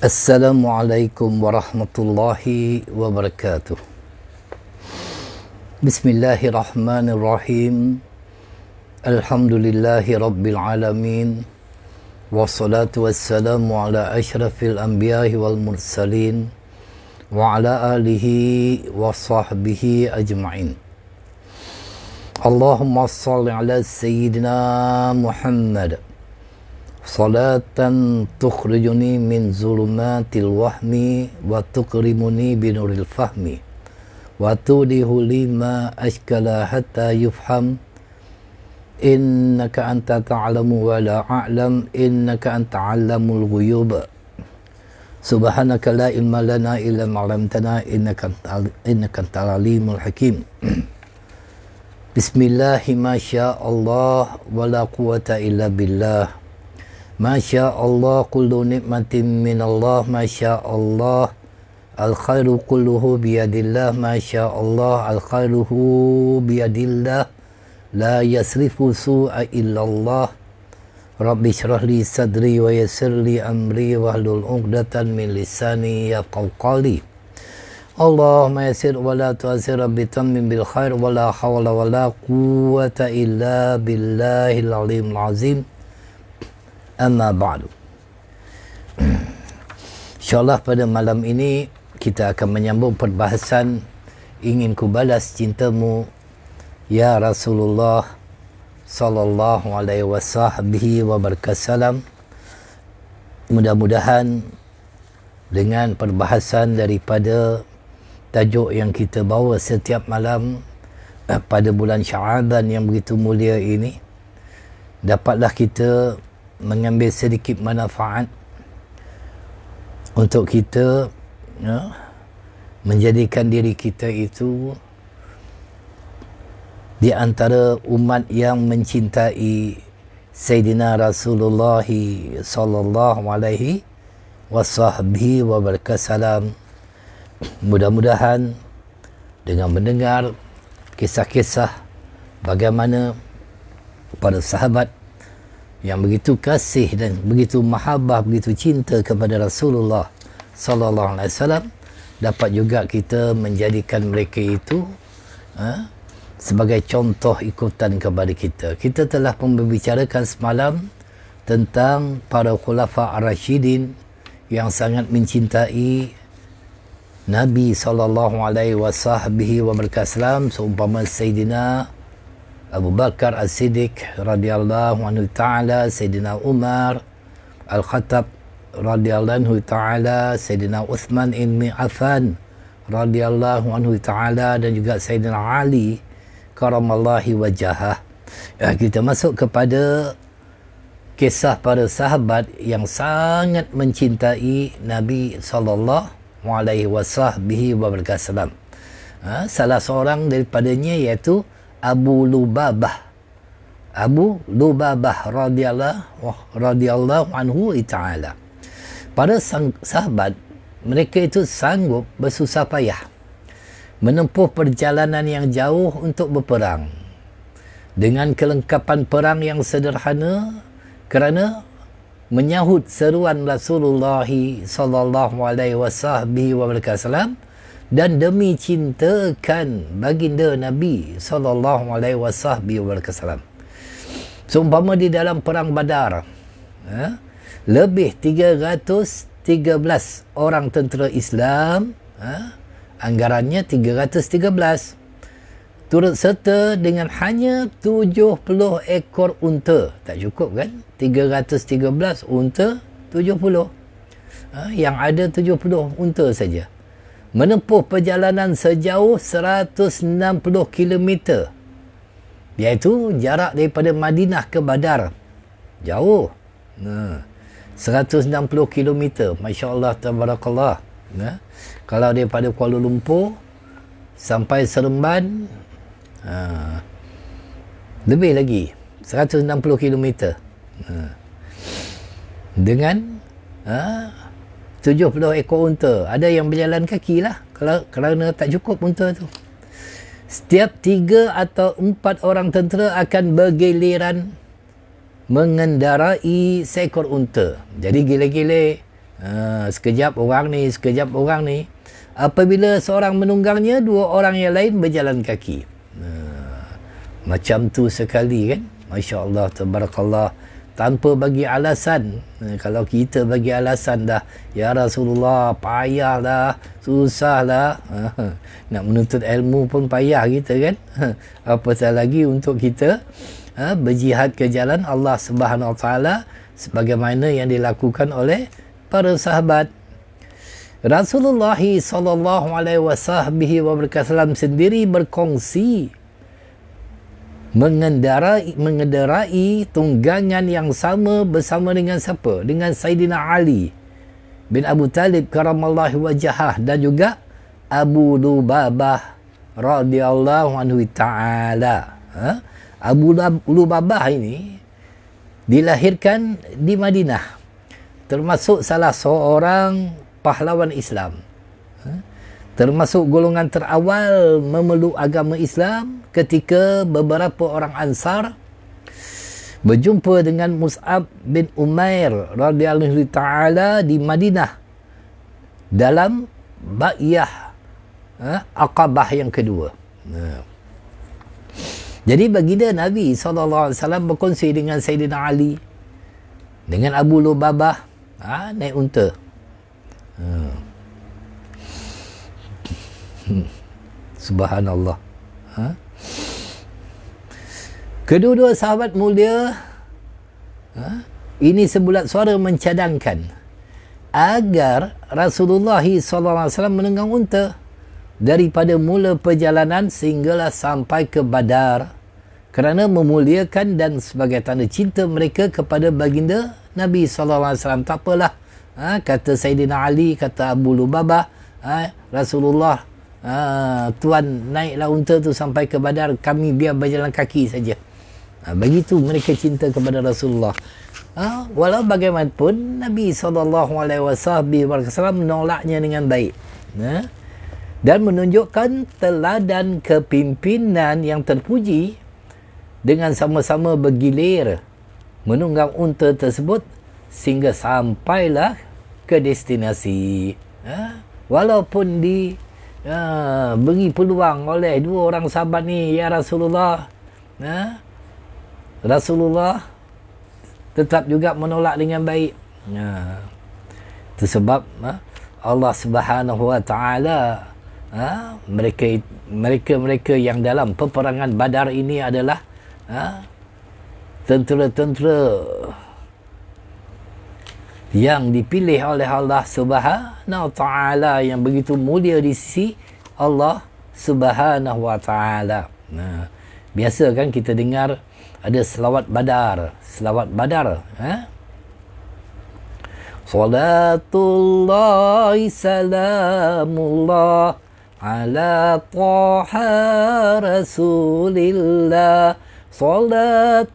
Assalamualaikum warahmatullahi wabarakatuh. Bismillahirrahmanirrahim. Alhamdulillahi rabbil alamin. Wassalatu wassalamu ala asyrafil anbiya'i wal mursalin wa ala alihi wa sahbihi ajma'in. Allahumma salli ala sayyidina Muhammad salatan tukhrijuni min zulumatil wahmi wa tukrimuni binuril fahmi wa tudihu lima ashkala hatta yufham innaka anta ta'lamu wa la a'lam innaka anta 'allamul ghuyub subhanaka la ilma lana illa ma 'allamtana innaka antal alimul hakim. Bismillahi ma syaa Allah wa la quwwata illa billah. Masya Allah kullu nikmatin min Allah, Masya Allah al khairu kulluhu biyadillah, Masya Allah al khairuhu biyadillah, la yasrifu su'a illallah. Rabbi syrah li sadri wa yassir li amri wahlul 'uqdatan min lisani yafqahu qawli. Allahumma yassir wa la tu'assir, Rabbi tammim bil khair wa la hawla wa la quwwata illa billahil alimul azim. Amma ba'du. InsyaAllah pada malam ini kita akan menyambung perbahasan ingin ku balas cintamu ya Rasulullah sallallahu alaihi wasallam. Mudah-mudahan dengan perbahasan daripada tajuk yang kita bawa setiap malam pada bulan Sya'ban yang begitu mulia ini, dapatlah kita mengambil sedikit manfaat untuk kita menjadikan diri kita itu di antara umat yang mencintai Sayyidina Rasulullah sallallahu alaihi wasallam. Mudah-mudahan dengan mendengar kisah-kisah bagaimana para sahabat yang begitu kasih dan begitu mahabbah, begitu cinta kepada Rasulullah sallallahu alaihi wasallam, dapat juga kita menjadikan mereka itu sebagai contoh ikutan kepada kita. Kita telah membicarakan semalam tentang para khulafa ar-rasyidin yang sangat mencintai Nabi sallallahu alaihi wasallam, seumpama Sayyidina Abu Bakar As-Siddiq radhiyallahu anhu ta'ala, Sayyidina Umar Al-Khattab radhiyallahu anhu ta'ala, Sayyidina Uthman ibn Affan radhiyallahu anhu ta'ala, dan juga Sayyidina Ali karamallahi wajahah. Kita masuk kepada kisah para sahabat yang sangat mencintai Nabi sallallahu alaihi wasallam. Salah seorang daripadanya iaitu Abu Lubabah radhiyallahu anhu ta'ala. Para sahabat, mereka itu sanggup bersusah payah menempuh perjalanan yang jauh untuk berperang dengan kelengkapan perang yang sederhana kerana menyahut seruan Rasulullah sallallahu alaihi wasallam dan demi cintakan baginda Nabi sallallahu alaihi wasallam. Seumpama di dalam perang Badar, lebih 313 orang tentera Islam, anggarannya 313, turut serta dengan hanya 70 ekor unta. Tak cukup kan? 313 unta 70. Yang ada 70 unta saja. Menempuh perjalanan sejauh 160 km, iaitu jarak daripada Madinah ke Badar. Jauh. 160 km. Masya Allah, tabarakallah. Kalau daripada Kuala Lumpur sampai Seremban, lebih lagi 160 km. Dengan 70 ekor unta. Ada yang berjalan kaki lah kerana tak cukup unta tu. Setiap 3 atau 4 orang tentera akan bergiliran mengendarai seekor unta. Jadi gile-gile Sekejap orang ni, sekejap orang ni. Apabila seorang menunggangnya, dua orang yang lain berjalan kaki. Macam tu sekali kan. Masya Allah, tabarakallah. Tanpa bagi alasan. Kalau kita bagi alasan dah, ya Rasulullah, payah dah, susah dah. Nak menuntut ilmu pun payah kita kan. Apatah lagi untuk kita berjihad ke jalan Allah Subhanahu Wa Taala sebagaimana yang dilakukan oleh para sahabat. Rasulullah sallallahu alaihi wasallam sendiri berkongsi mengendarai tunggangan yang sama bersama dengan siapa? Dengan Sayyidina Ali bin Abu Talib karamallahu wajhah dan juga Abu Lubabah radhiyallahu anhu ta'ala. Abu Lubabah ini dilahirkan di Madinah, termasuk salah seorang pahlawan Islam, termasuk golongan terawal memeluk agama Islam ketika beberapa orang Ansar berjumpa dengan Mus'ab bin Umair radhiyallahu ta'ala di Madinah dalam Bai'ah Aqabah yang kedua. Jadi baginda Nabi SAW berkongsi dengan Sayyidina Ali, dengan Abu Lubabah, naik unta. Subhanallah. Kedua-dua sahabat mulia ini sebulat suara mencadangkan agar Rasulullah SAW menunggang unta daripada mula perjalanan sehinggalah sampai ke Badar, kerana memuliakan dan sebagai tanda cinta mereka kepada baginda Nabi SAW. Tak apalah, kata Sayyidina Ali, kata Abu Lubabah, Rasulullah, tuan naiklah unta tu sampai ke Badar, kami biar berjalan kaki saja. Begitu mereka cinta kepada Rasulullah. Walau bagaimanapun Nabi SAW menolaknya dengan baik, dan menunjukkan teladan kepimpinan yang terpuji dengan sama-sama bergilir menunggang unta tersebut sehingga sampailah ke destinasi. Walaupun beri peluang oleh dua orang sahabat ni, ya Rasulullah, Rasulullah tetap juga menolak dengan baik. Itu sebab Allah Subhanahu Wa Taala, mereka yang dalam peperangan Badar ini adalah tentera-tentera yang dipilih oleh Allah Subhanahu Wa Taala, yang begitu mulia di sisi Allah Subhanahu Wa Taala. Biasa kan kita dengar ada selawat Badar, Salatullah salamullah ala taha rasulillah, Salatullah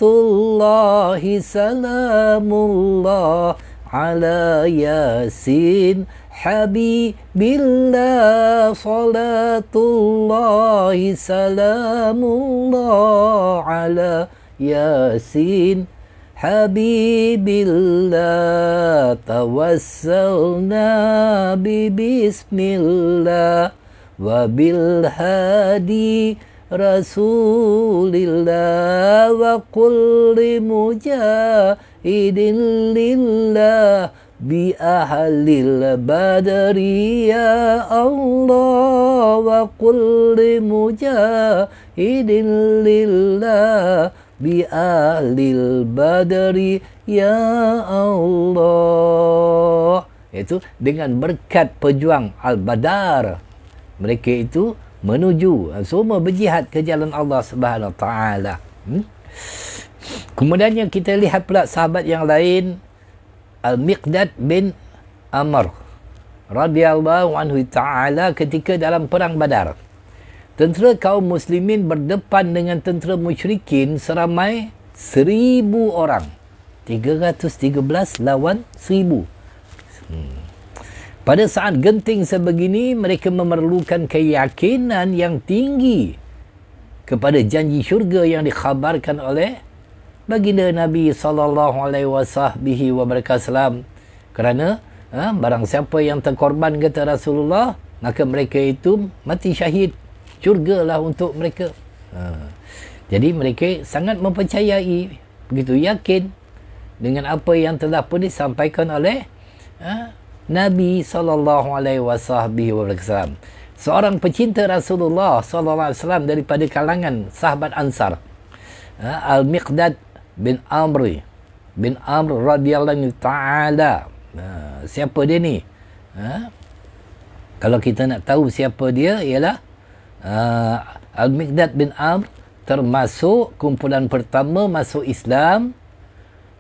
salamullah ala yasin habibillah, Salatullah salamullah ala yasin habibillah, tawassalna bismillah wa bil hadi rasulillah wa kulli mujahidin lillah bi ahlil badri ya Allah, wa kulli mujahidin lillah bi ahlil badri ya Allah. Itu dengan berkat pejuang Al-Badar, mereka itu menuju semua berjihad ke jalan Allah Subhanahu Wa Taala. Kemudiannya kita lihat pula sahabat yang lain, Al-Miqdad bin Amr radhiyallahu anhu ta'ala, ketika dalam perang Badar, tentera kaum muslimin berdepan dengan tentera musyrikin seramai 1,000 orang. 313 lawan 1,000. Pada saat genting sebegini, mereka memerlukan keyakinan yang tinggi kepada janji syurga yang dikhabarkan oleh baginda Nabi sallallahu alaihi wasallam, kerana Barang siapa yang terkorban, kata Rasulullah, maka mereka itu mati syahid. Syurgalah untuk mereka. Jadi mereka sangat mempercayai, begitu yakin dengan apa yang telah pun disampaikan oleh Nabi SAW. Seorang pecinta Rasulullah SAW daripada kalangan sahabat Ansar, Al-Miqdad bin Amr radhiyallahu ta'ala. Siapa dia ni? Kalau kita nak tahu siapa dia, ialah Al-Miqdad bin Amr termasuk kumpulan pertama masuk Islam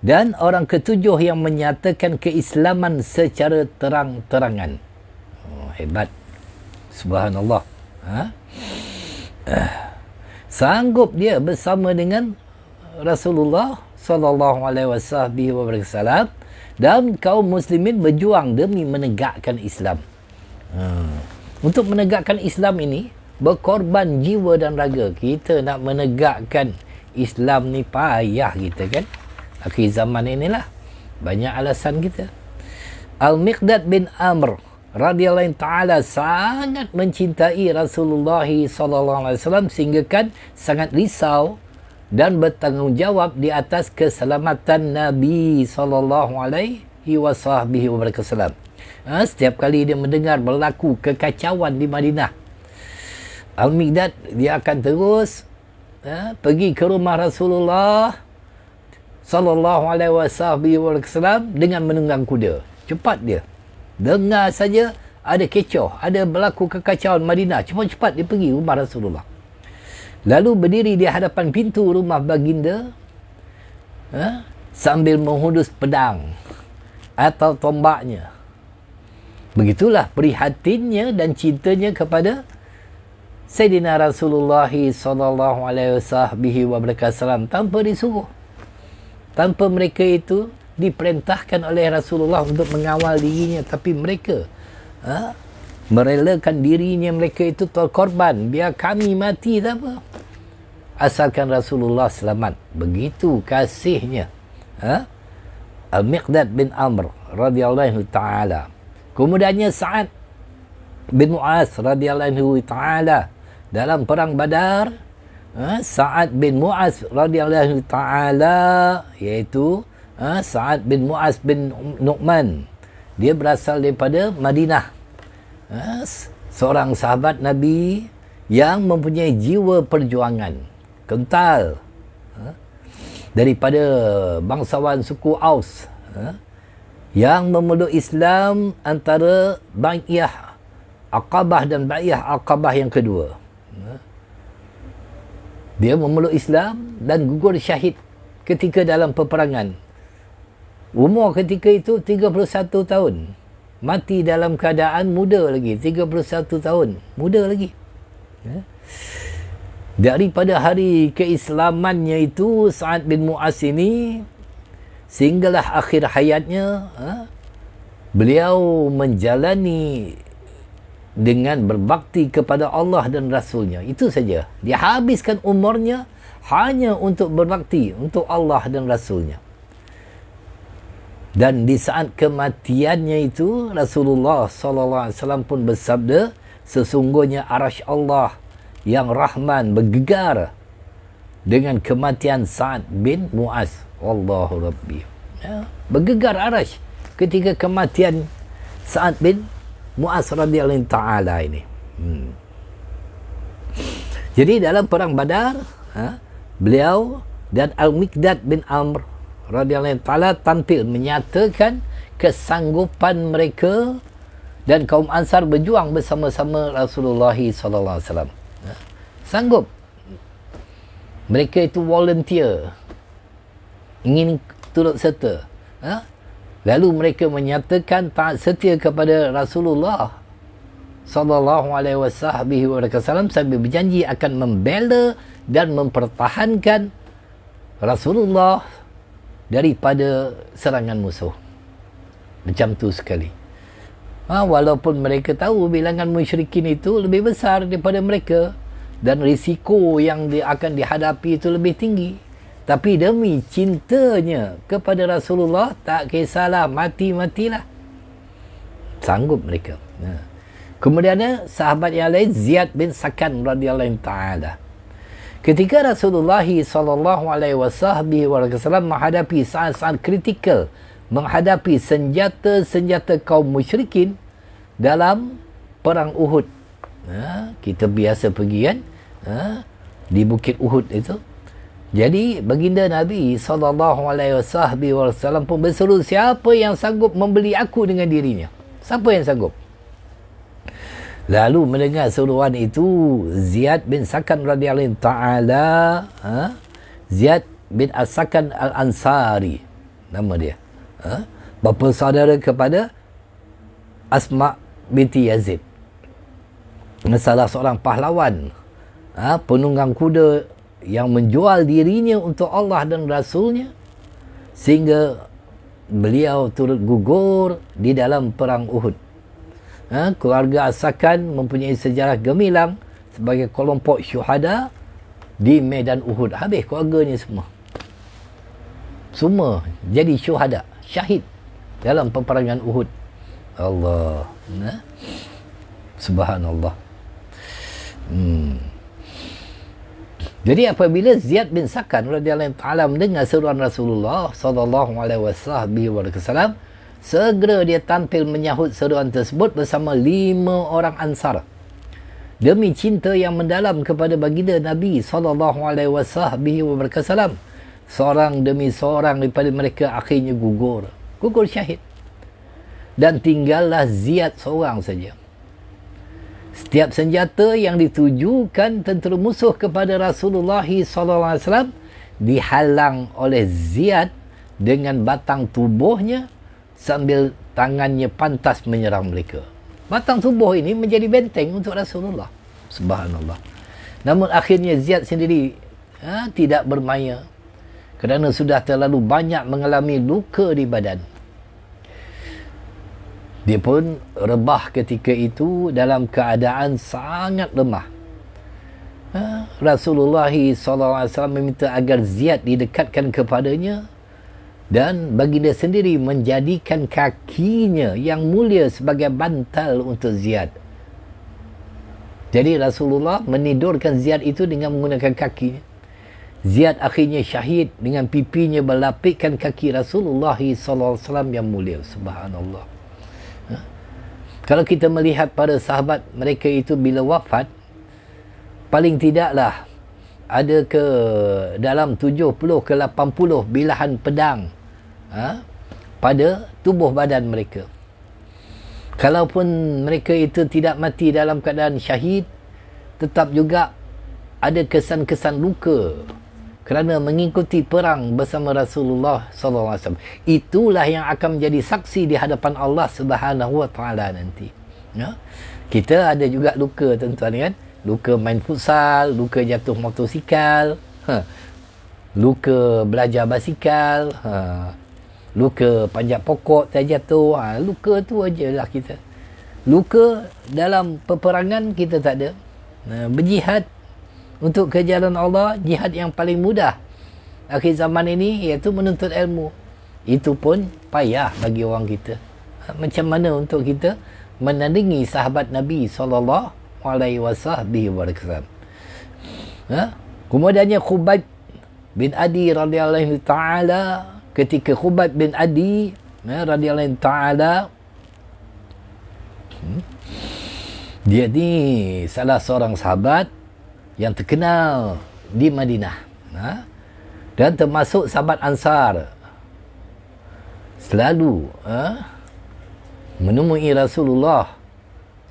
dan orang ketujuh yang menyatakan keislaman secara terang-terangan. Hebat. Subhanallah. Sanggup dia bersama dengan Rasulullah sallallahu alaihi wasallam dan kaum muslimin berjuang demi menegakkan Islam. Untuk menegakkan Islam ini berkorban jiwa dan raga. Kita nak menegakkan Islam ni payah kita kan. Akhir zaman inilah banyak alasan kita. Al-Miqdad bin Amr radhiyallahu ta'ala sangat mencintai Rasulullah sallallahu alaihi wasallam sehingga kan sangat risau dan bertanggungjawab di atas keselamatan Nabi sallallahu alaihi wasallam. Setiap kali dia mendengar berlaku kekacauan di Madinah, Al-Miqdad dia akan terus pergi ke rumah Rasulullah sallallahu alaihi wasallam dengan menunggang kuda. Cepat dia. Dengar saja ada kecoh, ada berlaku kekacauan Madinah, cepat-cepat dia pergi rumah Rasulullah. Lalu berdiri di hadapan pintu rumah baginda sambil menghunus pedang atau tombaknya. Begitulah prihatinnya dan cintanya kepada Sayyidina Rasulullah sallallahu alaihi wasallam tanpa disuruh. Tanpa mereka itu diperintahkan oleh Rasulullah untuk mengawal dirinya, tapi mereka merelakan dirinya mereka itu terkorban. Biar kami mati tak apa, asalkan Rasulullah selamat. Begitu kasihnya Al-Miqdad bin Amr radhiyallahu ta'ala. Kemudiannya Sa'ad bin Mu'az radhiyallahu ta'ala dalam perang Badar. Sa'ad bin Mu'az radhiyallahu ta'ala, iaitu Sa'ad bin Mu'az bin Nu'man. Dia berasal daripada Madinah. Seorang sahabat Nabi yang mempunyai jiwa perjuangan kental, daripada bangsawan suku Aus, yang memeluk Islam antara Bai'ah Aqabah dan Bai'ah Aqabah yang kedua. Dia memeluk Islam dan gugur syahid ketika dalam peperangan. Umur ketika itu 31 tahun. Mati dalam keadaan muda lagi. 31 tahun. Muda lagi. Daripada hari keislamannya itu, Sa'ad bin Mu'az ini, sehinggalah akhir hayatnya, beliau menjalani dengan berbakti kepada Allah dan Rasulnya. Itu saja. Dia habiskan umurnya hanya untuk berbakti untuk Allah dan Rasulnya. Dan di saat kematiannya itu, Rasulullah SAW pun bersabda, sesungguhnya arasy Allah yang Rahman bergegar dengan kematian Sa'ad bin Mu'az. Wallahu Rabbi. Bergegar arasy ketika kematian Sa'ad bin Mu'az radhiyallahu ta'ala ini. Jadi dalam perang Badar, beliau dan Al-Miqdad bin Amr radhiyallahu ta'ala tampil menyatakan kesanggupan mereka dan kaum Ansar berjuang bersama-sama Rasulullah sallallahu alaihi wasallam. Sanggup. Mereka itu volunteer, ingin turut serta. Lalu mereka menyatakan taat setia kepada Rasulullah sallallahu alaihi wasallam sambil berjanji akan membela dan mempertahankan Rasulullah daripada serangan musuh. Macam tu sekali. Walaupun mereka tahu bilangan musyrikin itu lebih besar daripada mereka dan risiko yang akan dihadapi itu lebih tinggi, tapi demi cintanya kepada Rasulullah, tak kisahlah, mati-matilah. Sanggup mereka. Kemudian sahabat yang lain, Ziyad bin Sakan radhiyallahu ta'ala. Ketika Rasulullah sallallahu alaihi wasallam menghadapi saat-saat kritikal, menghadapi senjata-senjata kaum musyrikin dalam perang Uhud. Kita biasa pergi kan di Bukit Uhud itu. Jadi baginda Nabi sallallahu alaihi wasallam pun berseru, siapa yang sanggup membeli aku dengan dirinya? Siapa yang sanggup? Lalu mendengar seruan itu, Ziyad bin Sakan radhiyallahu ta'ala, Ziyad bin As-Sakan Al-Ansari, nama dia, bapa saudara kepada Asma binti Yazid, salah seorang pahlawan, penunggang kuda yang menjual dirinya untuk Allah dan Rasulnya, sehingga beliau turut gugur di dalam perang Uhud. Keluarga As-Sakan mempunyai sejarah gemilang sebagai kelompok syuhada di medan Uhud. Habis keluarganya semua jadi syuhada, syahid dalam peperangan Uhud. Allah, subhanallah. Jadi apabila Ziyad bin Sakan radhiyallahu ta'ala mendengar seruan Rasulullah sallallahu alaihi wasallam, segera dia tampil menyahut seruan tersebut bersama 5 orang Ansar. Demi cinta yang mendalam kepada baginda Nabi sallallahu alaihi wasallam, seorang demi seorang daripada mereka akhirnya gugur syahid. Dan tinggallah Ziyad seorang saja. Setiap senjata yang ditujukan tentera musuh kepada Rasulullah sallallahu alaihi wasallam dihalang oleh Ziyad dengan batang tubuhnya, sambil tangannya pantas menyerang mereka. Batang tubuh ini menjadi benteng untuk Rasulullah. Subhanallah. Namun akhirnya Ziyad sendiri tidak bermaya kerana sudah terlalu banyak mengalami luka di badan. Dia pun rebah ketika itu dalam keadaan sangat lemah. Rasulullah SAW meminta agar Ziyad didekatkan kepadanya, dan baginda sendiri menjadikan kakinya yang mulia sebagai bantal untuk Ziyad. Jadi Rasulullah menidurkan Ziyad itu dengan menggunakan kakinya. Ziyad akhirnya syahid dengan pipinya berlapikkan kaki Rasulullah SAW yang mulia. Subhanallah. Kalau kita melihat para sahabat mereka itu bila wafat, paling tidaklah ada ke dalam 70 ke 80 bilahan pedang pada tubuh badan mereka. Kalaupun mereka itu tidak mati dalam keadaan syahid, tetap juga ada kesan-kesan luka kerana mengikuti perang bersama Rasulullah SAW. Itulah yang akan menjadi saksi di hadapan Allah Subhanahu Wa Taala nanti. Kita ada juga luka, tuan-tuan kan? Luka main futsal, luka jatuh motosikal, luka belajar basikal, luka panjat pokok terjatuh, luka tu ajalah kita. Luka dalam peperangan kita tak ada. Berjihad untuk ke jalan Allah, jihad yang paling mudah akhir zaman ini iaitu menuntut ilmu. Itu pun payah bagi orang kita. Macam mana untuk kita menandingi sahabat Nabi SAW alaihi wasallam. Kemudiannya Khubayb bin Adi radhiyallahu ta'ala, ketika Khubayb bin Adi radhiyallahu ta'ala, dia ni salah seorang sahabat yang terkenal di Madinah, dan termasuk sahabat Ansar, selalu menemui Rasulullah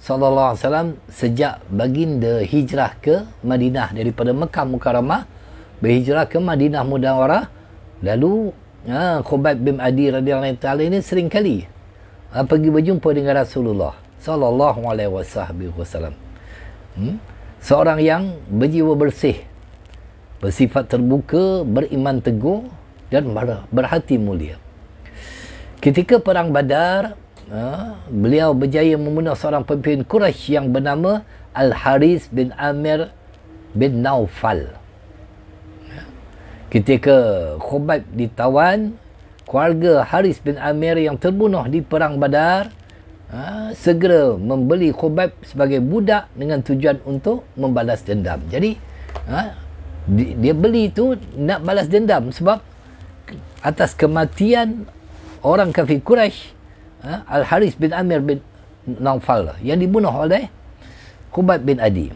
sallallahu alaihi wasallam sejak baginda hijrah ke Madinah daripada Mekah Mukarramah, berhijrah ke Madinah Munawwarah. Lalu Khubayb bin Adi radhiyallahu taala ini sering kali pergi berjumpa dengan Rasulullah sallallahu alaihi wasallam. Seorang yang berjiwa bersih, bersifat terbuka, beriman teguh dan berhati mulia. Ketika perang Badar, beliau berjaya membunuh seorang pemimpin Quraisy yang bernama Al-Haris bin Amir bin Naufal. Ketika Khubayb ditawan, keluarga Haris bin Amir yang terbunuh di perang Badar segera membeli Khubayb sebagai budak dengan tujuan untuk membalas dendam. Jadi dia beli itu nak balas dendam sebab atas kematian orang kafir Quraisy, Al-Harith bin Amir bin Naufal yang dibunuh oleh Khubayb bin Adi.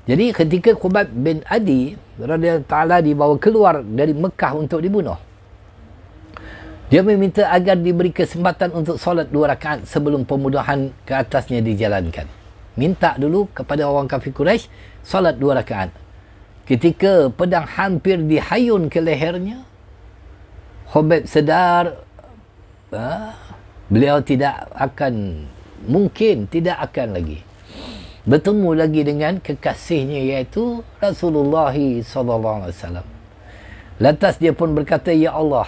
Jadi ketika Khubayb bin Adi radhiyallahu ta'ala dibawa keluar dari Mekah untuk dibunuh, dia meminta agar diberi kesempatan untuk solat 2 rakaat sebelum pembunuhan ke atasnya dijalankan. Minta dulu kepada orang kafir Quraisy solat 2 rakaat. Ketika pedang hampir dihayun ke lehernya, Khubayb sedar beliau tidak akan lagi bertemu lagi dengan kekasihnya, iaitu Rasulullah sallallahu alaihi wasallam. Lantas dia pun berkata, ya Allah,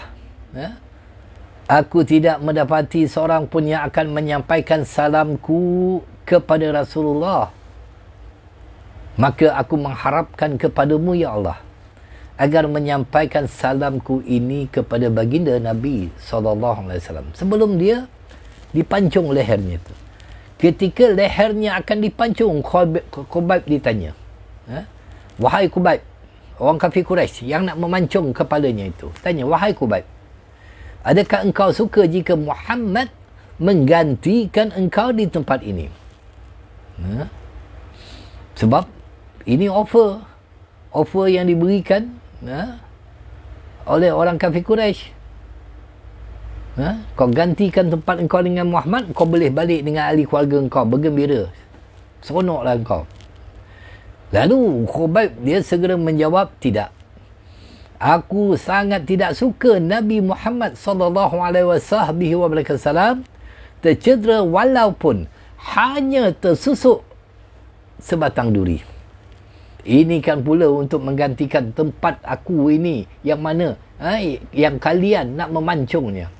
aku tidak mendapati seorang pun yang akan menyampaikan salamku kepada Rasulullah. Maka aku mengharapkan kepadamu, ya Allah, agar menyampaikan salamku ini kepada baginda Nabi SAW. Sebelum dia dipancung lehernya itu. Ketika lehernya akan dipancung, Khubayb ditanya. Wahai Khubayb, orang kafir Quraisy yang nak memancung kepalanya itu. Tanya, wahai Khubayb, adakah engkau suka jika Muhammad menggantikan engkau di tempat ini? Sebab ini offer yang diberikan oleh orang kafir Quraisy. Kau gantikan tempat engkau dengan Muhammad, kau boleh balik dengan ahli keluarga engkau, bergembira, seronoklah engkau. Lalu Khubayb dia segera menjawab, tidak. Aku sangat tidak suka Nabi Muhammad sallallahu alaihi wasallam tercedera walaupun hanya tersusuk sebatang duri. Ini kan pula untuk menggantikan tempat aku ini yang mana yang kalian nak memancungnya.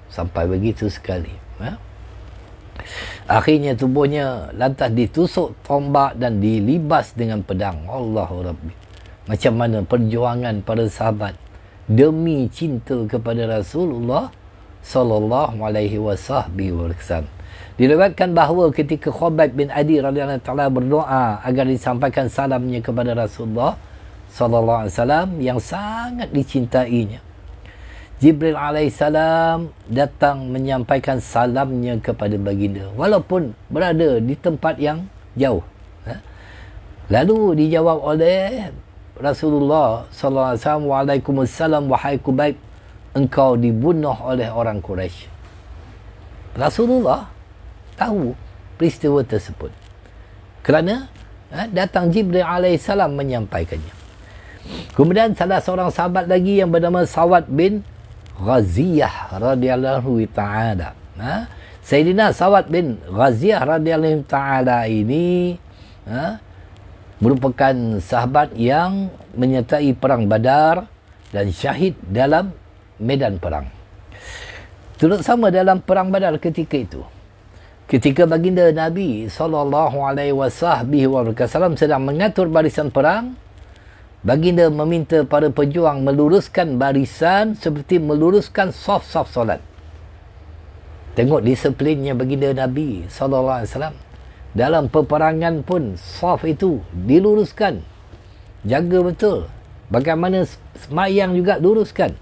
Sampai begitu sekali. Akhirnya tubuhnya lantas ditusuk tombak dan dilibas dengan pedang. Allahu Rabbi. Macam mana perjuangan para sahabat demi cinta kepada Rasulullah sallallahu alaihi wasallam. Diriwayatkan bahawa ketika Khubayb bin Adi radhiyallahu taala berdoa agar disampaikan salamnya kepada Rasulullah sallallahu alaihi wasallam yang sangat dicintainya, Jibril alaihissalam datang menyampaikan salamnya kepada baginda walaupun berada di tempat yang jauh. Lalu dijawab oleh Rasulullah sallallahu alaihi wasallam, "Waalaikumsalam wahai Khubayb, engkau dibunuh oleh orang Quraisy." Rasulullah tahu peristiwa tersebut kerana datang Jibril alaihissalam menyampaikannya. Kemudian salah seorang sahabat lagi yang bernama Sawad bin Ghaziyah radhiyallahu ta'ala. Sayyidina Sawad bin Ghaziyah radhiyallahu ta'ala ini merupakan sahabat yang menyertai perang Badar dan syahid dalam medan perang. Turut sama dalam perang Badar ketika itu. Ketika baginda Nabi sallallahu alaihi wasallam sedang mengatur barisan perang, baginda meminta para pejuang meluruskan barisan seperti meluruskan saf-saf solat. Tengok disiplinnya baginda Nabi sallallahu alaihi wasallam. Dalam peperangan pun saf itu diluruskan. Jaga betul. Bagaimana semayang juga luruskan.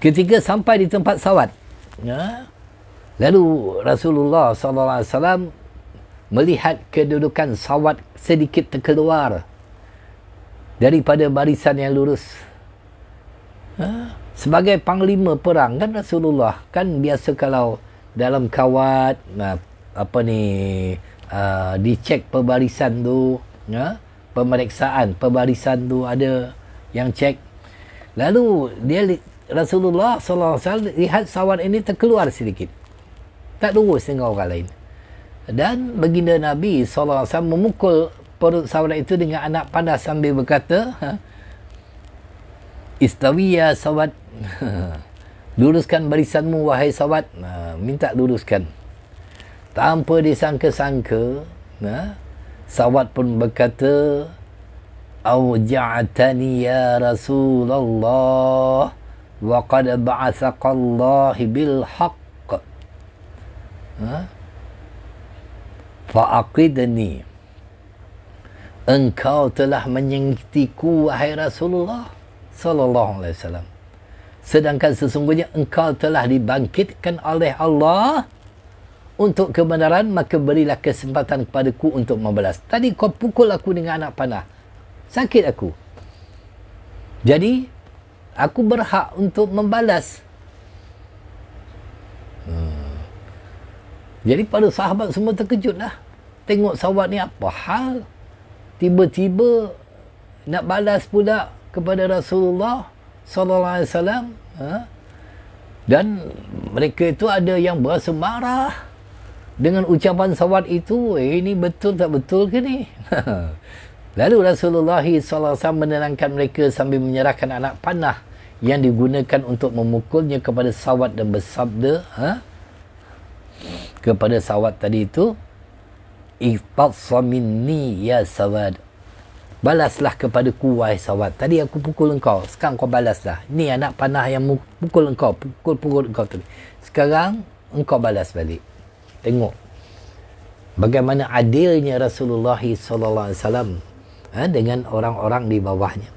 Ketika sampai di tempat Sawad, lalu Rasulullah sallallahu alaihi wasallam melihat kedudukan Sawad sedikit terkeluar daripada barisan yang lurus. Sebagai panglima perang kan Rasulullah kan biasa kalau dalam kawat dicek pembarisan tu, pemeriksaan pembarisan tu ada yang cek. Lalu Rasulullah sallallahu alaihi wasallam lihat Sawad ini terkeluar sedikit, tak lurus dengan orang lain, dan baginda Nabi sallallahu alaihi wasallam memukul perut Sawad itu dengan anak panah sambil berkata, "Istawi ya Sawad." Luruskan barisanmu wahai Sawad. Minta luruskan. Tanpa disangka-sangka, Sawad pun berkata, "Auja'tani ya Rasulullah wa qad ba'athaqallahu bil haqq." Fa'aqidni, engkau telah menyakitiku wahai Rasulullah sallallahu alaihi wasallam, sedangkan sesungguhnya engkau telah dibangkitkan oleh Allah untuk kebenaran, maka berilah kesempatan kepadaku untuk membalas. Tadi kau pukul aku dengan anak panah, sakit aku, jadi aku berhak untuk membalas. Jadi para sahabat semua terkejut lah. Tengok sahabat ni apa hal, tiba-tiba nak balas pula kepada Rasulullah sallallahu alaihi wasallam. Dan mereka itu ada yang berasa marah dengan ucapan sahabat itu. Ini betul tak betul ke ni? Lalu Rasulullah sallallahu alaihi wasallam menenangkan mereka sambil menyerahkan anak panah yang digunakan untuk memukulnya kepada sahabat dan bersabda kepada sahabat tadi itu, "Iqtassa minni ya sawad." Balaslah kepadaku wahai sahabat. Tadi aku pukul engkau, sekarang kau balaslah. Ni anak panah yang pukul engkau, pukul engkau tadi. Sekarang engkau balas balik. Tengok bagaimana adilnya Rasulullah sallallahu alaihi wasallam dengan orang-orang di bawahnya.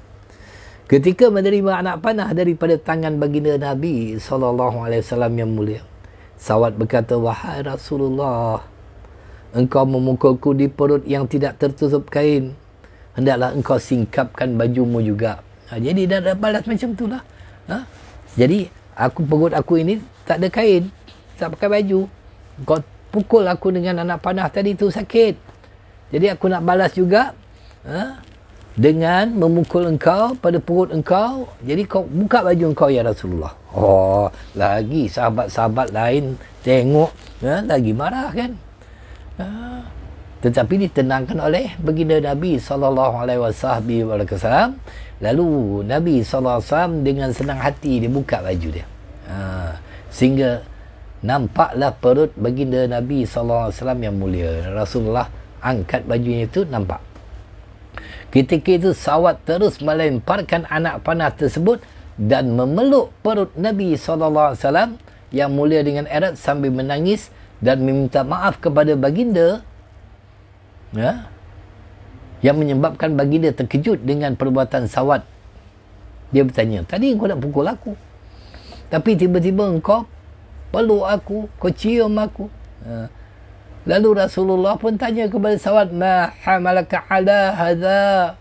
Ketika menerima anak panah daripada tangan baginda Nabi sallallahu alaihi wasallam yang mulia, sahabat berkata, "Wahai Rasulullah, engkau memukulku di perut yang tidak tertutup kain. Hendaklah engkau singkapkan bajumu juga." Jadi dah balas macam tu lah. Jadi perut aku ini tak ada kain, tak pakai baju. Kau pukul aku dengan anak panah tadi tu sakit. Jadi aku nak balas juga dengan memukul engkau pada perut engkau. Jadi kau buka baju engkau ya Rasulullah. Oh, lagi sahabat-sahabat lain tengok lagi marah kan. Tetapi ditenangkan oleh baginda Nabi sallallahu alaihi wasallam. Lalu Nabi sallallahu alaihi wasallam dengan senang hati dia buka baju dia. Sehingga nampaklah perut baginda Nabi sallallahu alaihi wasallam yang mulia. Rasulullah angkat bajunya itu, nampak. Ketika itu sahabat terus melemparkan anak panah tersebut dan memeluk perut Nabi SAW yang mulia dengan erat sambil menangis dan meminta maaf kepada baginda, yang menyebabkan baginda terkejut dengan perbuatan sahabat. Dia bertanya, "Tadi kau nak pukul aku, tapi tiba-tiba engkau peluk aku, kau cium aku." Lalu Rasulullah pun tanya kepada sahabat, "Ma hamalaka ala hadha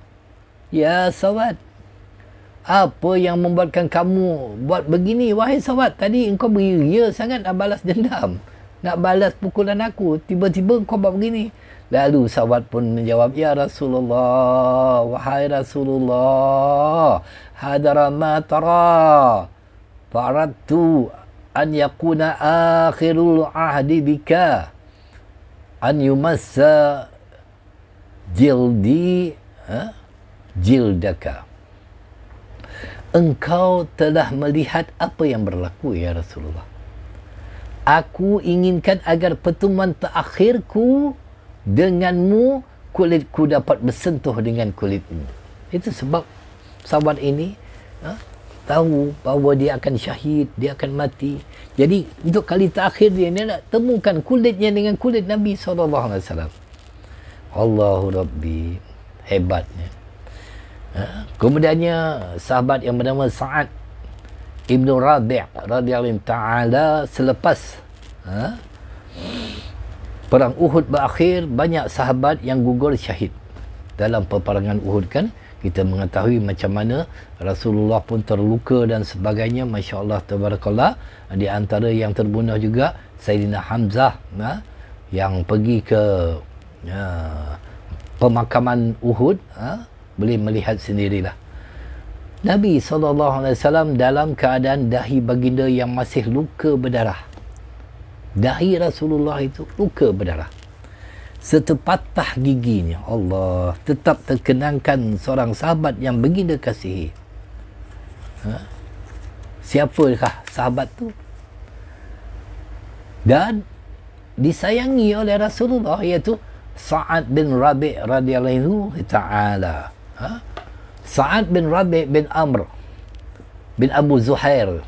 ya sahabat?" Apa yang membuatkan kamu buat begini wahai sahabat? Tadi engkau beria sangat nak balas dendam, nak balas pukulan aku, tiba-tiba engkau buat begini. Lalu sahabat pun menjawab, "Ya Rasulullah, wahai Rasulullah, hadara ma tara, fa'aradtu an yakuna akhirul ahdi bika an yumassa jildaka." Engkau telah melihat apa yang berlaku ya Rasulullah. Aku inginkan agar pertemuan terakhirku denganmu, kulitku dapat bersentuh dengan kulitmu. Itu sebab sahabat ini tahu bahawa dia akan syahid, dia akan mati. Jadi untuk kali terakhir dia nak temukan kulitnya dengan kulit Nabi SAW. Allahu Rabbi, hebatnya. Kemudiannya sahabat yang bernama Sa'ad Ibn Rabi' radhiyallahu ta'ala, selepas perang Uhud berakhir, banyak sahabat yang gugur syahid dalam peperangan Uhud kan. Kita mengetahui macam mana Rasulullah pun terluka dan sebagainya. Masya Allah, tabarakallah. Di antara yang terbunuh juga Sayyidina Hamzah, yang pergi ke pemakaman Uhud. Boleh melihat sendirilah. Nabi SAW dalam keadaan dahi baginda yang masih luka berdarah. Dahi Rasulullah itu luka berdarah. Serta patah giginya. Allah, tetap terkenangkan seorang sahabat yang baginda kasihi. Siapakah sahabat tu? Dan disayangi oleh Rasulullah, iaitu Sa'ad bin Rabi' radhiyallahu ta'ala. Sa'ad bin Rabi' bin Amr bin Abu Zuhair,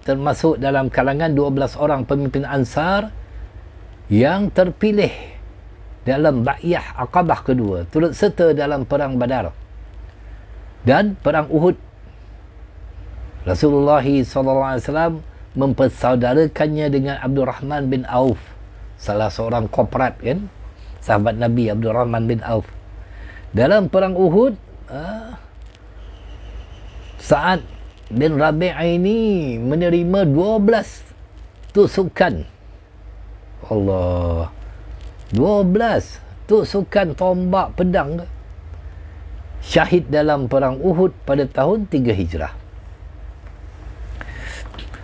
termasuk dalam kalangan 12 orang pemimpin Ansar yang terpilih dalam Bai'ah Aqabah kedua, turut serta dalam perang Badar dan perang Uhud. Rasulullah SAW mempersaudarakannya dengan Abdurrahman bin Auf, salah seorang korporat kan, sahabat Nabi Abdurrahman bin Auf. Dalam perang Uhud, Sa'ad bin Rabi' ini menerima 12 tusukan. Allah, 12 tusukan tombak pedang. Syahid dalam perang Uhud pada tahun 3 Hijrah.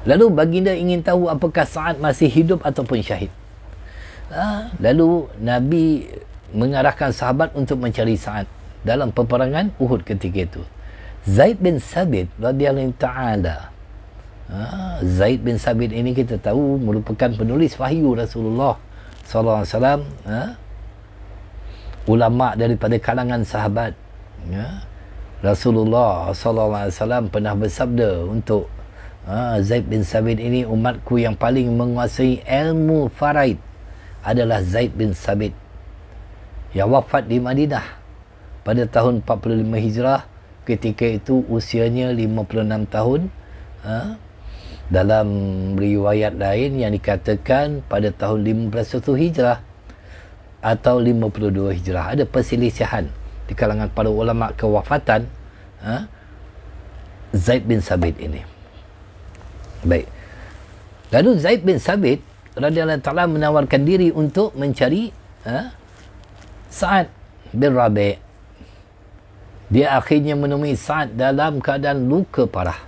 Lalu baginda ingin tahu apakah Sa'ad masih hidup ataupun syahid. Lalu Nabi mengarahkan sahabat untuk mencari Sa'ad dalam peperangan Uhud ketika itu. Zaid bin Sabit radhiyallahu ta'ala. Zaid bin Sabit ini kita tahu merupakan penulis wahyu Rasulullah sallallahu alaihi wasallam, ulama daripada kalangan sahabat. Rasulullah sallallahu alaihi wasallam pernah bersabda untuk Zaid bin Sabit ini, umatku yang paling menguasai ilmu faraid adalah Zaid bin Sabit, yang wafat di Madinah pada tahun 45 Hijrah. Ketika itu usianya 56 tahun. Dalam riwayat lain yang dikatakan pada tahun 51 Hijrah atau 52 Hijrah. Ada perselisihan di kalangan para ulama kewafatan Zaid bin Sabit ini. Baik. Lalu Zaid bin Sabit radhiyallahu ta'ala menawarkan diri untuk mencari Sa'ad bin Rabi'. Dia akhirnya menemui Sa'ad dalam keadaan luka parah.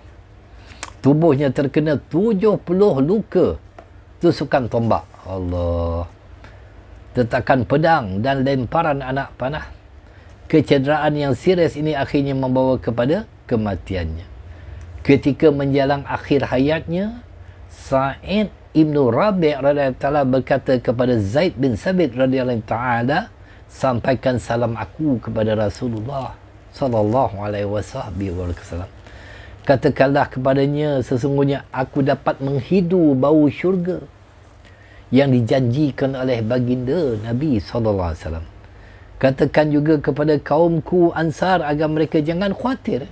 Tubuhnya terkena 70 luka tusukan tombak. Allah. Tetakan pedang dan lemparan anak panah. Kecederaan yang serius ini akhirnya membawa kepada kematiannya. Ketika menjelang akhir hayatnya, Sa'id ibn Rabi' radhiyallahu ta'ala berkata kepada Zaid bin Sabit radhiyallahu ta'ala, sampaikan salam aku kepada Rasulullah sallallahu alaihi wasallam. Katakanlah kepadanya, sesungguhnya aku dapat menghidu bau syurga yang dijanjikan oleh baginda Nabi sallallahu alaihi wasallam. Katakan juga kepada kaumku Ansar agar mereka jangan khawatir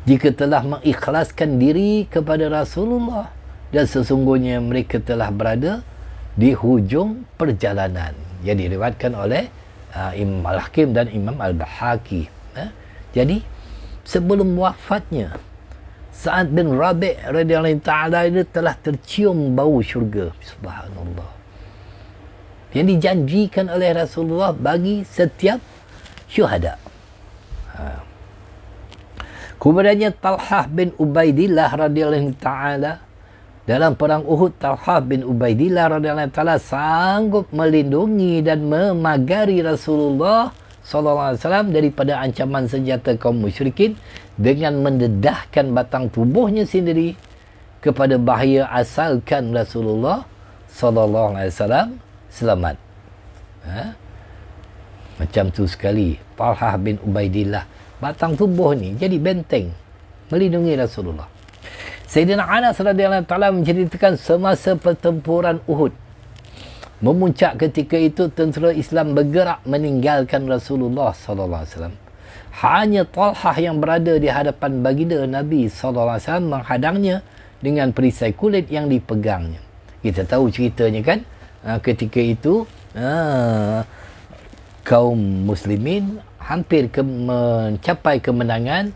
jika telah mengikhlaskan diri kepada Rasulullah, dan sesungguhnya mereka telah berada di hujung perjalanan. Yang diriwayatkan oleh Imam Al-Hakim dan Imam Al-Bahaki. Jadi sebelum wafatnya, Sa'ad bin Rabi' radhiyallahu ta'ala ini telah tercium bau syurga. Subhanallah. Yang dijanjikan oleh Rasulullah bagi setiap syuhada. Kemudiannya Talhah bin Ubaidillah radhiyallahu ta'ala, dalam perang Uhud, Talhah bin Ubaidillah radhiyallahu ta'ala sanggup melindungi dan memagari Rasulullah sallallahu alaihi wasallam daripada ancaman senjata kaum musyrikin dengan mendedahkan batang tubuhnya sendiri kepada bahaya asalkan Rasulullah sallallahu alaihi wasallam selamat. Macam tu sekali Talhah bin Ubaidillah, batang tubuh ni jadi benteng melindungi Rasulullah. Sayyidina Anas radhiyallahu ta'ala menceritakan semasa pertempuran Uhud, memuncak ketika itu tentera Islam bergerak meninggalkan Rasulullah sallallahu alaihi wasallam. Hanya Talhah yang berada di hadapan baginda Nabi sallallahu alaihi wasallam menghadangnya dengan perisai kulit yang dipegangnya. Kita tahu ceritanya kan, ketika itu kaum muslimin hampir mencapai kemenangan,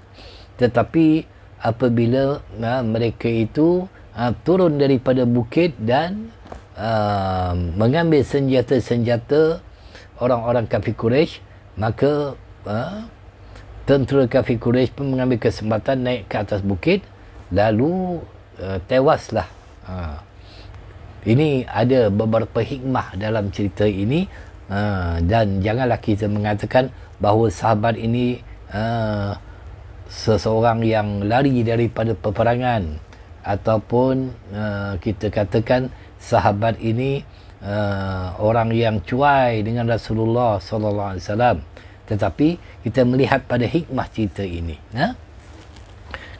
tetapi apabila mereka itu turun daripada bukit dan mengambil senjata-senjata orang-orang kafir Quraisy, maka tentera kafir Quraisy pun mengambil kesempatan naik ke atas bukit, lalu tewaslah. Ini ada beberapa hikmah dalam cerita ini, dan janganlah kita mengatakan bahawa sahabat ini seseorang yang lari daripada peperangan, ataupun kita katakan sahabat ini orang yang cuai dengan Rasulullah sallallahu alaihi wasallam. Tetapi kita melihat pada hikmah cerita ini,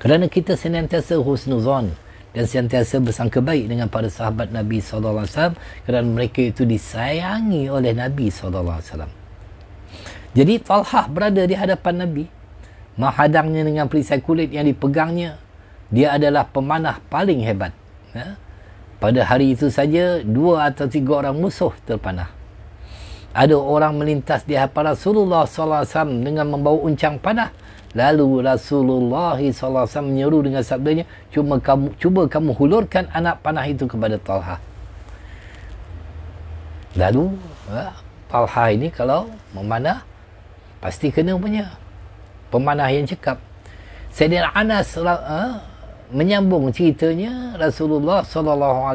kerana kita senantiasa husnuzon dan sentiasa bersangka baik dengan para sahabat Nabi SAW kerana mereka itu disayangi oleh Nabi SAW. Jadi Talhah berada di hadapan Nabi, menghadangnya dengan perisai kulit yang dipegangnya. Dia adalah pemanah paling hebat. Pada hari itu saja 2 atau 3 orang musuh terpanah. Ada orang melintas di hadapan Rasulullah SAW dengan membawa uncang panah. Lalu Rasulullah SAW menyeru dengan sabdanya, cuba kamu hulurkan anak panah itu kepada Talha. Lalu Talha ini kalau memanah pasti kena punya pemanah yang cekap. Sayyidina Anas menyambung ceritanya, Rasulullah SAW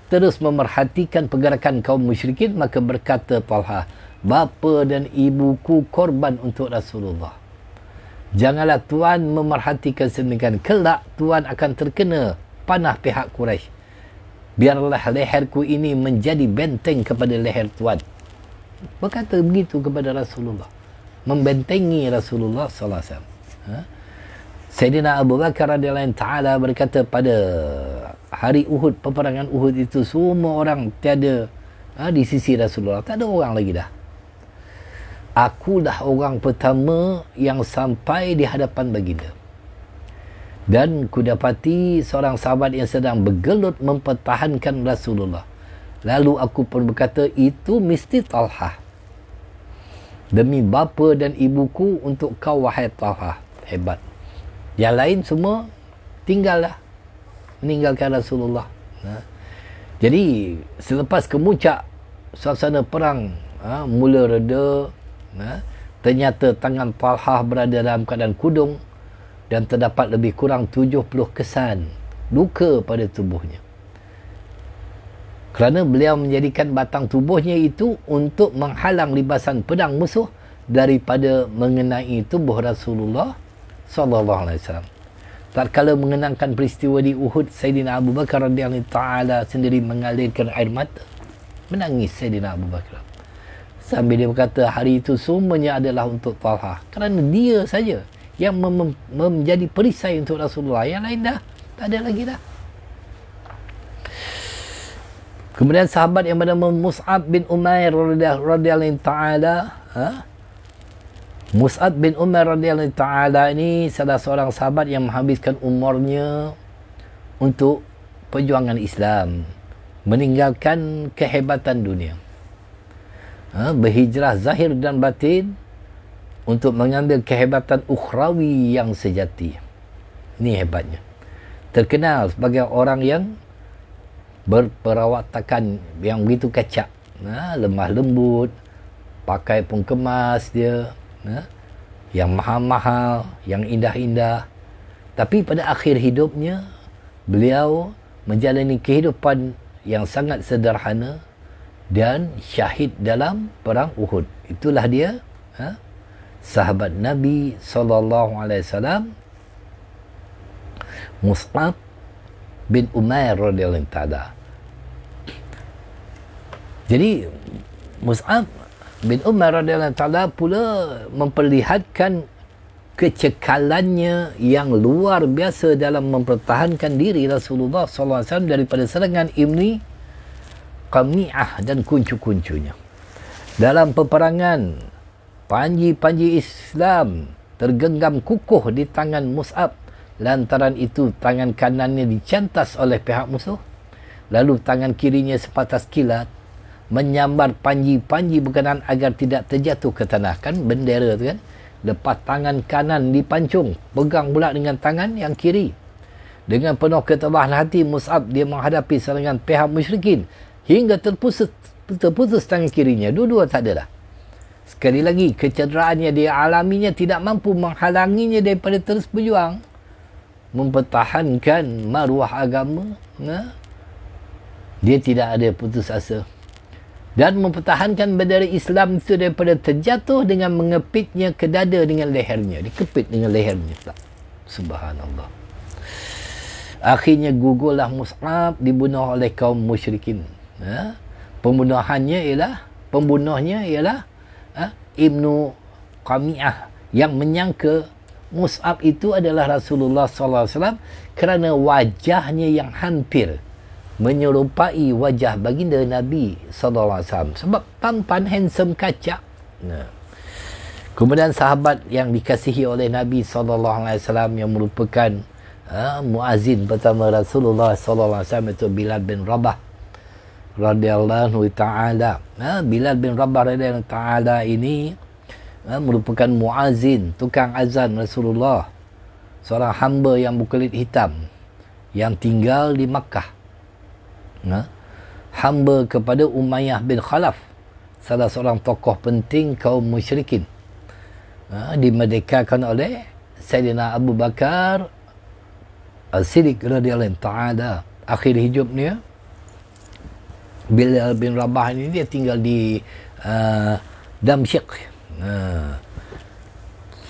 terus memerhatikan pergerakan kaum musyrikin, maka berkata Talha, bapa dan ibuku korban untuk Rasulullah. Janganlah Tuan memerhatikan sedemikian, kelak Tuan akan terkena panah pihak Quraisy. Biarlah leherku ini menjadi benteng kepada leher Tuan. Berkata begitu kepada Rasulullah, membentengi Rasulullah SAW. Sayyidina Abu Bakar radhiyallahu ta'ala berkata, pada hari Uhud, peperangan Uhud itu, semua orang tiada di sisi Rasulullah. Tak ada orang lagi dah. Akulah orang pertama yang sampai di hadapan baginda. Dan kudapati seorang sahabat yang sedang bergelut mempertahankan Rasulullah. Lalu aku pun berkata, itu mesti Talha. Demi bapa dan ibuku untuk kau, wahai Talha. Hebat. Yang lain semua tinggallah, meninggalkan Rasulullah. Jadi selepas kemuncak suasana perang mula reda, ternyata tangan Talha berada dalam keadaan kudung dan terdapat lebih kurang 70 kesan luka pada tubuhnya. Kerana beliau menjadikan batang tubuhnya itu untuk menghalang libasan pedang musuh daripada mengenai tubuh Rasulullah SAW. Tatkala mengenangkan peristiwa di Uhud, Sayyidina Abu Bakar radhiyallahu ta'ala sendiri mengalirkan air mata. Menangis Sayyidina Abu Bakar. Sambil dia berkata, hari itu semuanya adalah untuk Talha. Kerana dia saja yang menjadi perisai untuk Rasulullah. Yang lain dah tak ada lagi dah. Kemudian sahabat yang bernama Mus'ab bin Umair radhiyallahu ta'ala, Mus'ab bin Umar radhiyallahu ta'ala ini salah seorang sahabat yang menghabiskan umurnya untuk perjuangan Islam, meninggalkan kehebatan dunia, berhijrah zahir dan batin untuk mengambil kehebatan ukhrawi yang sejati. Ini hebatnya. Terkenal sebagai orang yang berperawatakan yang begitu kacak, lemah lembut, pakai pun kemas dia, yang mahal-mahal, yang indah-indah. Tapi pada akhir hidupnya beliau menjalani kehidupan yang sangat sederhana dan syahid dalam perang Uhud. Itulah dia, sahabat Nabi SAW, Mus'ab bin Umair radhiyallahu ta'ala. Jadi Mus'ab bin Umar radhiyallahu ta'ala pula memperlihatkan kecekalannya yang luar biasa dalam mempertahankan diri Rasulullah SAW daripada serangan Ibni Qami'ah dan kuncu-kuncunya. Dalam peperangan, panji-panji Islam tergenggam kukuh di tangan Mus'ab. Lantaran itu tangan kanannya dicantas oleh pihak musuh, lalu tangan kirinya sepatas kilat menyambar panji-panji berkenaan agar tidak terjatuh ke tanah. Kan bendera tu kan, lepas tangan kanan dipancung, pegang pula dengan tangan yang kiri. Dengan penuh ketabahan hati Mus'ab, dia menghadapi serangan pihak musyrikin hingga terputus tangan kirinya. Dua-dua tak ada dah. Sekali lagi, kecederaannya dia alaminya tidak mampu menghalanginya daripada terus berjuang mempertahankan maruah agama. Dia tidak ada putus asa dan mempertahankan bendera Islam itu daripada terjatuh dengan mengepitnya ke dada dengan lehernya. Dikepit dengan lehernya tak. Subhanallah. Akhirnya gugurlah Mus'ab, dibunuh oleh kaum musyrikin. Pembunuhnya ialah Ibnu Qami'ah yang menyangka Mus'ab itu adalah Rasulullah sallallahu alaihi wasallam kerana wajahnya yang hampir menyerupai wajah baginda Nabi sallallahu alaihi wasallam, sebab tampan, handsome, kacak. Kemudian sahabat yang dikasihi oleh Nabi sallallahu alaihi wasallam yang merupakan muazin pertama Rasulullah sallallahu alaihi wasallam itu Bilal bin Rabah radhiyallahu taala. Bilal bin Rabah radhiyallahu taala ini merupakan muazin, tukang azan Rasulullah, seorang hamba yang berkulit hitam yang tinggal di Makkah. Hamba kepada Umayyah bin Khalaf, salah seorang tokoh penting kaum musyrikin. Dimerdekakan oleh Sayyidina Abu Bakar As-Siddiq radhiyallahu ta'ala. Akhir hidupnya Bilal bin Rabah ini dia tinggal di Damsyik.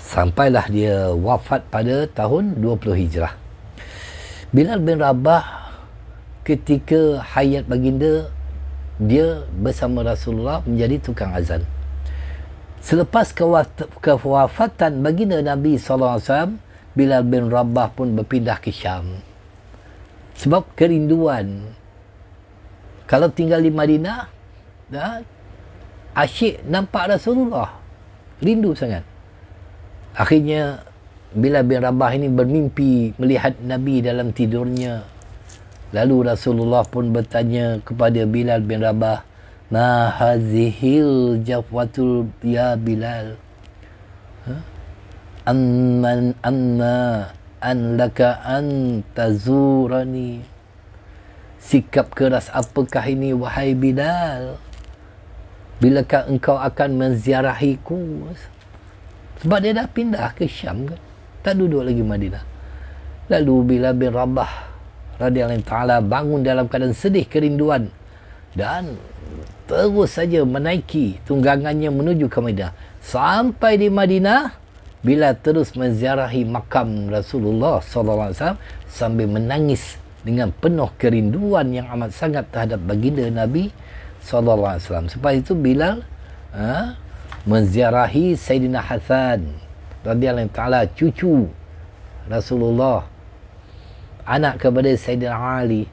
Sampailah dia wafat pada tahun 20 Hijrah. Bilal bin Rabah ketika hayat baginda, dia bersama Rasulullah menjadi tukang azan. Selepas kewafatan baginda Nabi SAW, Bilal bin Rabah pun berpindah ke Syam. Sebab kerinduan. Kalau tinggal di Madinah, asyik nampak Rasulullah. Rindu sangat. Akhirnya Bilal bin Rabah ini bermimpi melihat Nabi dalam tidurnya. Lalu Rasulullah pun bertanya kepada Bilal bin Rabah, "Ma hazihil jafwatul ya Bilal? Amman amma an laka an tazurani." Sikap keras apakah ini wahai Bilal? Bilakah engkau akan menziarahiku? Sebab dia dah pindah ke Syam kan? Tak duduk lagi Madinah. Lalu Bilal bin Rabah radhiyallahu ta'ala bangun dalam keadaan sedih kerinduan dan terus saja menaiki tunggangannya menuju ke Madinah. Sampai di Madinah, Bilal terus menziarahi makam Rasulullah sallallahu alaihi wasallam sambil menangis dengan penuh kerinduan yang amat sangat terhadap baginda Nabi sallallahu alaihi wasallam. Sebab itu Bilal menziarahi Sayyidina Hasan radhiyallahu ta'ala, cucu Rasulullah, anak kepada Sayyidina Ali,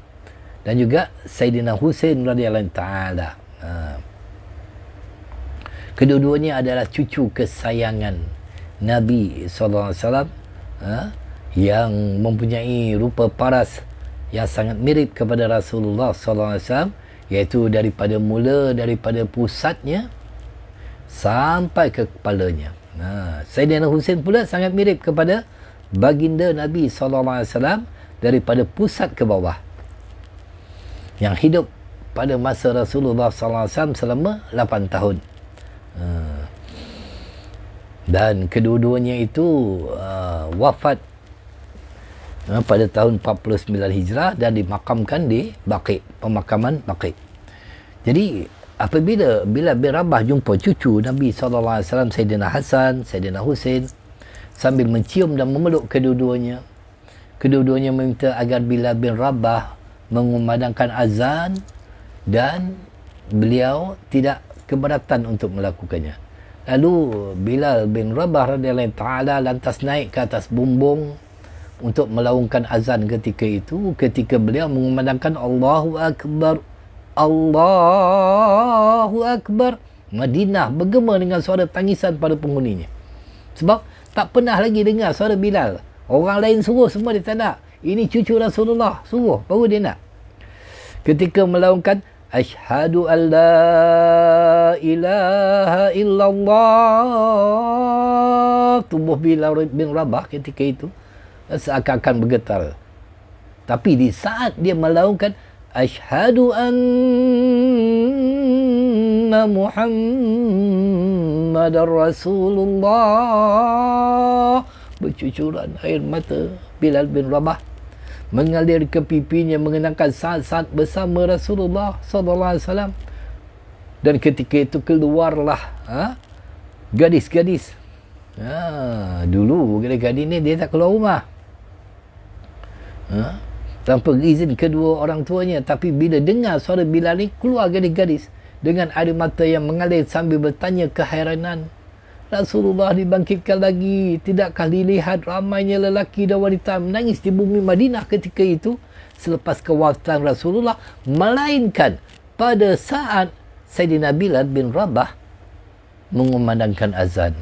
dan juga Sayyidina Husain radhiyallahu ta'ala. Kedua-duanya adalah cucu kesayangan Nabi sallallahu alaihi wasallam, yang mempunyai rupa paras yang sangat mirip kepada Rasulullah sallallahu alaihi wasallam, iaitu daripada pusatnya sampai ke kepalanya. Sayyidina Husain pula sangat mirip kepada baginda Nabi sallallahu alaihi wasallam daripada pusat ke bawah, yang hidup pada masa Rasulullah sallallahu alaihi wasallam selama 8 tahun. Dan kedua-duanya itu wafat pada tahun 49 Hijrah dan dimakamkan di Baqi', pemakaman Baqi'. Jadi apabila Bilal bin Rabah jumpa cucu Nabi SAW, Sayyidina Hasan, Sayyidina Husain, sambil mencium dan memeluk kedua-duanya, kedua-duanya meminta agar Bilal bin Rabah mengumandangkan azan, dan beliau tidak keberatan untuk melakukannya. Lalu Bilal bin Rabah radhiyallahu ta'ala lantas naik ke atas bumbung untuk melaungkan azan ketika itu, ketika beliau mengumandangkan Allahu Akbar, Allahu Akbar. Madinah bergema dengan suara tangisan pada penghuninya. Sebab tak pernah lagi dengar suara Bilal. Orang lain suruh semua dia tak nak. Ini cucu Rasulullah suruh, baru dia nak. Ketika melaungkan Asyhadu an la ilaha illallah, tubuh Bilal bin Rabah ketika itu seakan-akan bergetar. Tapi di saat dia melaungkan Asyhadu anna Muhammadar Rasulullah, bercucuran air mata Bilal bin Rabah mengalir ke pipinya mengenangkan saat-saat bersama Rasulullah sallallahu alaihi wasallam. Dan ketika itu keluarlah gadis-gadis. Dulu gadis-gadis ni dia tak keluar rumah tanpa izin kedua orang tuanya, tapi bila dengar suara Bilal ni, keluar gadis-gadis dengan air mata yang mengalir sambil bertanya keheranan, Rasulullah dibangkitkan lagi. Tidakkah dilihat ramainya lelaki dan wanita menangis di bumi Madinah ketika itu selepas kewafatan Rasulullah, melainkan pada saat Sayyidina Bilal bin Rabah mengumandangkan azan.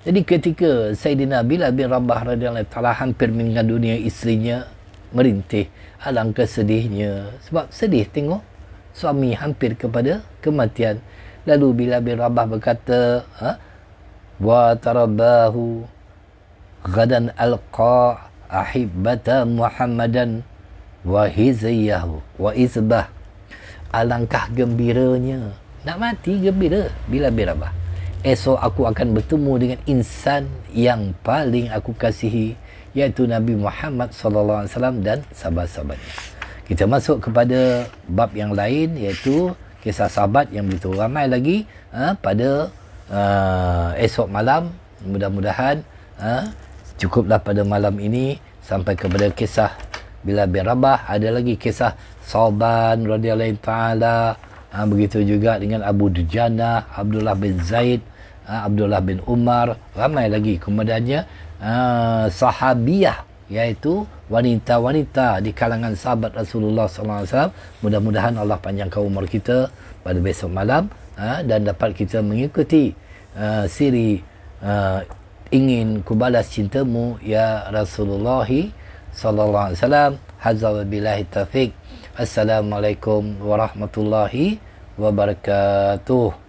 Jadi ketika Sayyidina Bilal bin Rabah radhiyallahu ta'ala hampir meninggal dunia, isterinya merintih. Alangkah sedihnya. Sebab sedih tengok suami hampir kepada kematian. Lalu Bilal bin Rabah berkata, wa tarabahu gadan alqa ahibbata Muhammadan wa hizayahu wa izbah. Alangkah gembiranya, nak mati gembira Bilal bin Rabah, esok aku akan bertemu dengan insan yang paling aku kasihi, iaitu Nabi Muhammad sallallahu alaihi wasallam dan sahabat-sahabatnya. Kita masuk kepada bab yang lain, iaitu kisah sahabat yang begitu ramai lagi pada esok malam. Mudah-mudahan cukuplah pada malam ini sampai kepada kisah Bilal bin Rabah. Ada lagi kisah Sauban radhiyallahu ta'ala, begitu juga dengan Abu Dujana, Abdullah bin Zaid, Abdullah bin Umar, ramai lagi. Kemudiannya sahabiyah, iaitu wanita-wanita di kalangan sahabat Rasulullah SAW. Mudah-mudahan Allah panjangkan umur kita pada besok malam dan dapat kita mengikuti siri ingin kubalas cintamu ya Rasulullah sallallahu alaihi wasallam. Hadza wabillahi taufiq. Assalamualaikum warahmatullahi wabarakatuh.